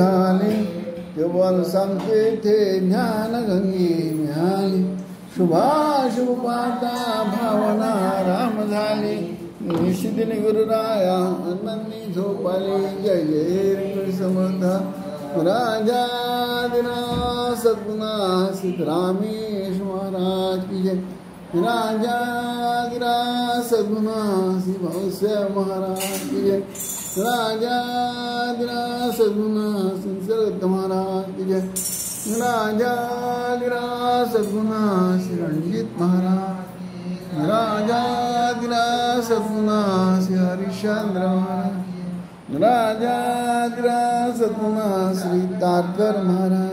झाले केवळ संकेते ज्ञान गंगे मिळाली शुभाशुभ पाहता भावना राम झाले निशिदिनी गुरुराया नंदी झोपाले जय जय समर्थ राजादिना सद्गुणा सिद्धरामेश महाराज की जय राजादिरा सद्गुणा श्री भवस्य महाराज की जय राजादिरा सद्गुणा संसर्ग महाराज की जय राजादिरा सद्गुणा श्री रणजीत महाराज राजादिरा सद्गुणा श्री हरिश्चंद्र महाराज राजादिरा सद्गुणा श्री तारकर महाराज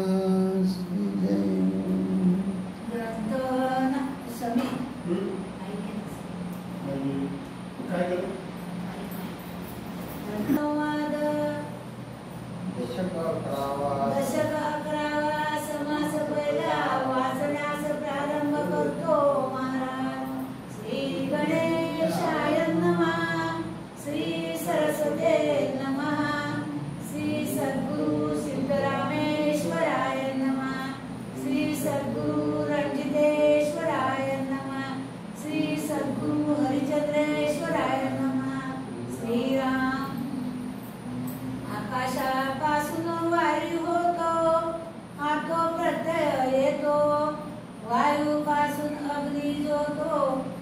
दशक 11 समास पहिला वाचण्यास प्रारंभ करतो महाराज. श्री गणेशाय नमः, श्री सरस्वते नमः, श्री सद्गुरु सिद्धरामेश्वराय नमः, श्री सद्गुरु रणजितेश्वराय नमः, श्री सद्गुरु हरिचंद्रेश्वराय नमः. श्रीराम आकाशापासून वायू होतो, हातो प्रत्यय येतो, वायूपासून अग्नी जोतो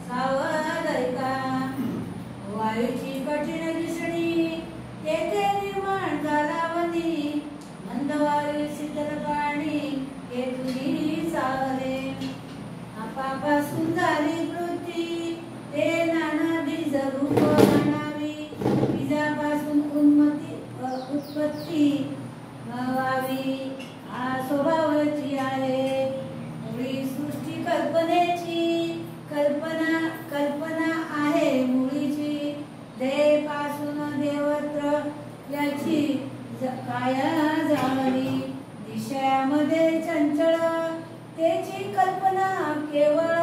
सावधैका. वायूची कठीण दिसणी तेथे निर्माण झाला वनी, मंद वायू शीतल पाणी तेथुनी चाले. आपापासून झाली कृती ते नाना बीज रूप म्हणावी, बीजापासून उत्पत्ती व्हावी स्वभावाची आहे. मुळी सृष्टी कल्पनेची, कल्पना आहे मुळीची. देपासून देवत्र याची काया झाली. दिशामध्ये चंचल त्याची कल्पना केवळ.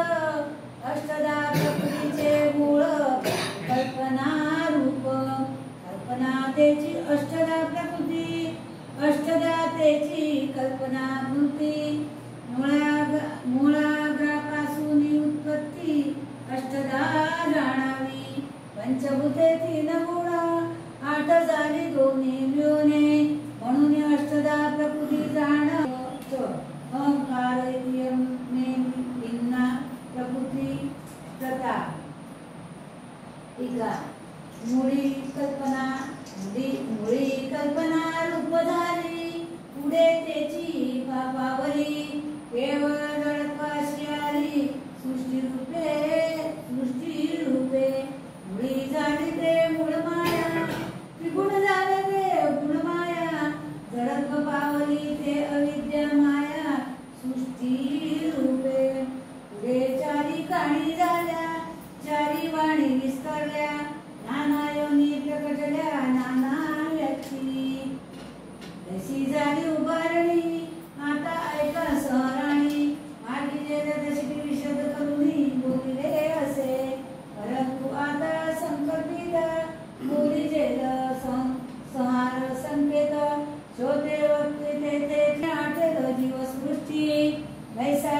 अष्टदा प्रकृतीचे मूळ कल्पना रूप. कल्पना त्याची अष्टदा प्रकृती, अष्टदा त्याची कल्पना वृत्ती. मूळाग्रापासून उत्पत्ती अष्टदा जाणावी. पंचभूते 3 गुण 8 झाली दोन्ही मिळवणे, म्हणून अष्टदा प्रकृती जाण. अहंकार भिन्ना प्रकृती प्रता. मुळी कल्पना रूप झाली. पुढे त्याची पापावरी केवळ जडत्वाशी आली. सृष्टी रूपे मुळी झाली ते मूळ माया. त्रिगुण झाले ते गुण माया. जडत्व पावली ते अविद्या माया सृष्टी रूपे. पुढे 4 काणी झाल्या, 4 वाणी विस्तारल्या. नाना योनी प्रकटल्या नाना व्यक्ती. तशी झाली उभारणी आता ऐका सहराणी. मागे दशकी विशद करुणी बोलिले असे, परंतु आता संकल्पित बोलिजेल संहार संकेत. शोधे वक्ते तेथे आठेल जीवसृष्टी. वैसा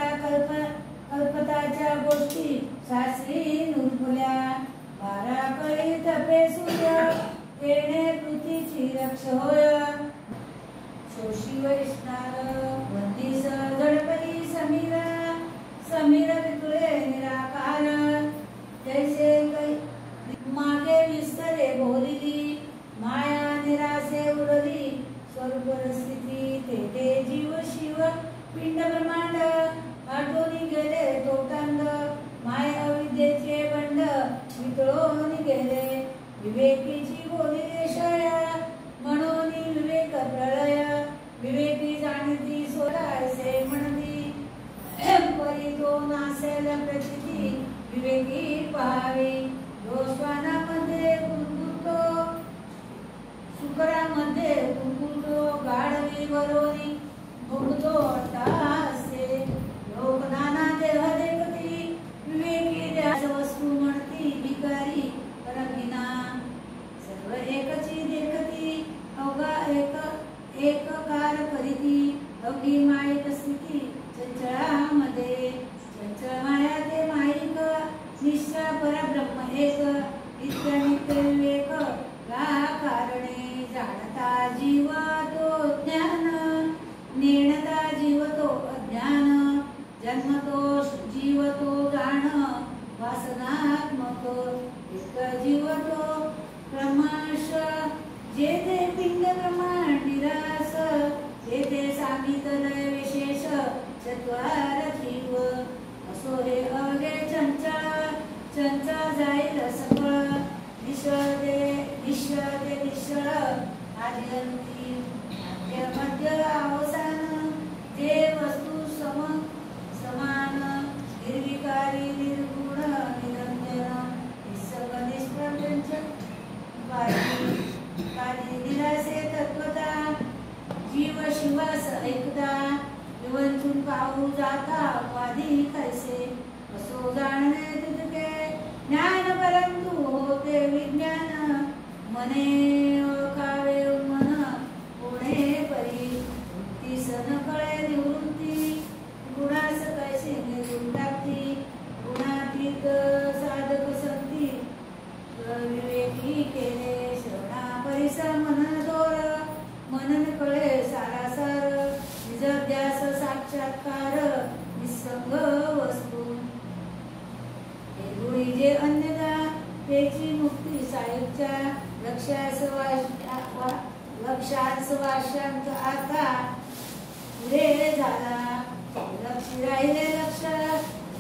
कल्पताच्या गोष्टी शास्त्री नुरफुल्या. 12 कळी तपे सूर्य तेने पृथ्वीची रक्ष होय. शोषी वैष्णार वंदिस झडपली समीर. समीर वितुळे निराकार. तैसे मागे विस्तरे भोरिली. माया निरासे उडली स्वरूप स्थिती. तेथे जीव शिव पिंड ब्रह्मांड आटोनी गेले तोटांड. माय अविद्येचे बंड वितळून गेले. विवेकीची बोलिले शया म्हणून विवेक प्रलय. विवेकी जाणती सोडायचे म्हणती, परी तो नासेल प्रचिती. विवेकी पाहावी जो श्वानामध्ये कुरकुरतो, शुक्रामध्ये कुरकुरतो. गाढवी वरोनी भोगतो अट्टाहास्ये. लोक नाना देह देखती, विवेकी द्यास वस्तू म्हणती. भिकारी परकिना सर्व एकची देखती. अवघा एक उपकार करीती अवघी माईक स्थिती चंचळामध्ये चंचळ माया ते माईक निश्चळ परब्रह्म एक नित्य नित्य विवेक या कारणे जाणता जीव तो ज्ञान नेणता जीव तो अज्ञान जन्मतो जीव तो जाण वासनात्मक एक जीव तो क्रमश जेथे पिंड ब्रह्मांड निरास तेथे सामित लय विशेष चत्वार जीव असो हे अगे चंचळ चंचळ जाईल सकळ निश्चळ ते निश्चळ आदि अंती मध्य अवसान ते वस्तू समान निर्विकारी निर्गुण निरंजन निसर्ग निष्प्रपंच कार्य निरासे तत्वता जीव शिवास ऐकता विवंचून पाहू जाता वादी कैसे असो जाणणे तितके ज्ञान परंतु होते विज्ञान मने ओळखावे मन कोणे परी ती सन कळे निवृत्ती गुणास कैसे निरून टाकती गुणातीत साधक संती विवेकी केले श्रवणा परिसा मनन दोर मनन कळे सारासार निजध्यास साक्षात्कार निसंग वस्तू हे गुणी जे अन्यथा त्याची मुक्ती सायुच्या लक्षास वाश्यांत आता पुढे झाला लक्ष राहिले लक्ष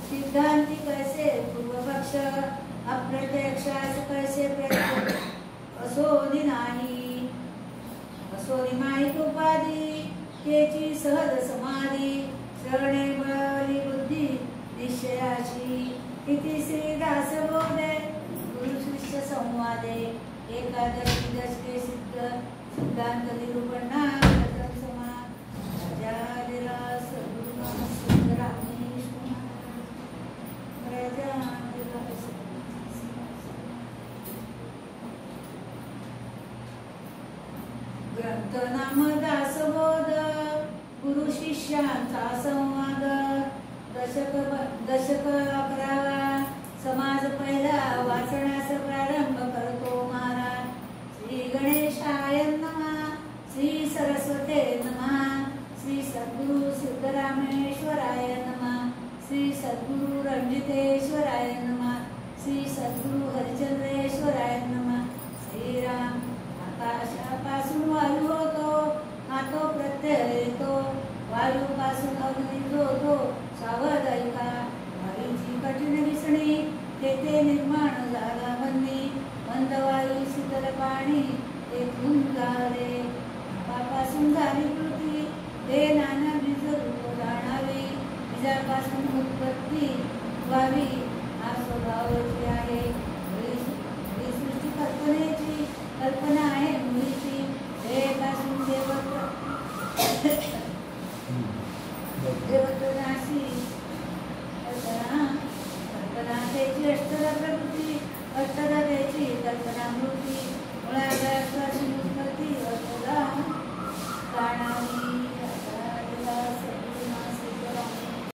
सिद्धांती कैसे पूर्वपक्ष अप्रत्यक्षास कैसे प्रत्यक्ष असोनी नाही असोनी माहित उपाधी त्याची सहज समाधी श्रवणे बळी बुद्धी निश्चयाची इति श्री दासबोधे गुरु शिष्य संवादे एकादशी दशके सिद्ध सिद्धांत निरूपणा प्रथम समा राजाधिराज सद्गुरू सिद्धरामेश राजाधिराज ग्रंथ नाम दासबोध गुरु शिष्यांचा संवाद दशक 11 समाज पहिला वाचण्यास प्रारंभ करतो महाराज श्री गणेशाय नमः श्री सरस्वते नमः श्री सद्गुरु सिद्धरामेश्वराय नमः श्री सद्गुरु रणजितेश्वराय नमः श्री सद्गुरु हरिचंद्रेश्वराय नमः श्रीराम आकाशापासून वायू होतो हातो प्रत्यय येतो वायूपासून अग्नी होतो सावध ऐका वायूची कठीण दिसणी तेथे निर्माण झाला बंदी मंद वायू शीतल पाणी तेथून झाले पापासून झाली कृती ते नाना बीज रूप जाणावी बीजापासून उत्पत्ती व्हावी हा स्वभावाची आहे सृष्टी कल्पनेची कल्पना आहे मुळीची देवापासून देवत्वनाशी कल्पना त्याची अष्टदा प्रकृती अष्टदा त्याची कल्पना मृती मुळाची उत्पत्ती अष्टदा जाणावी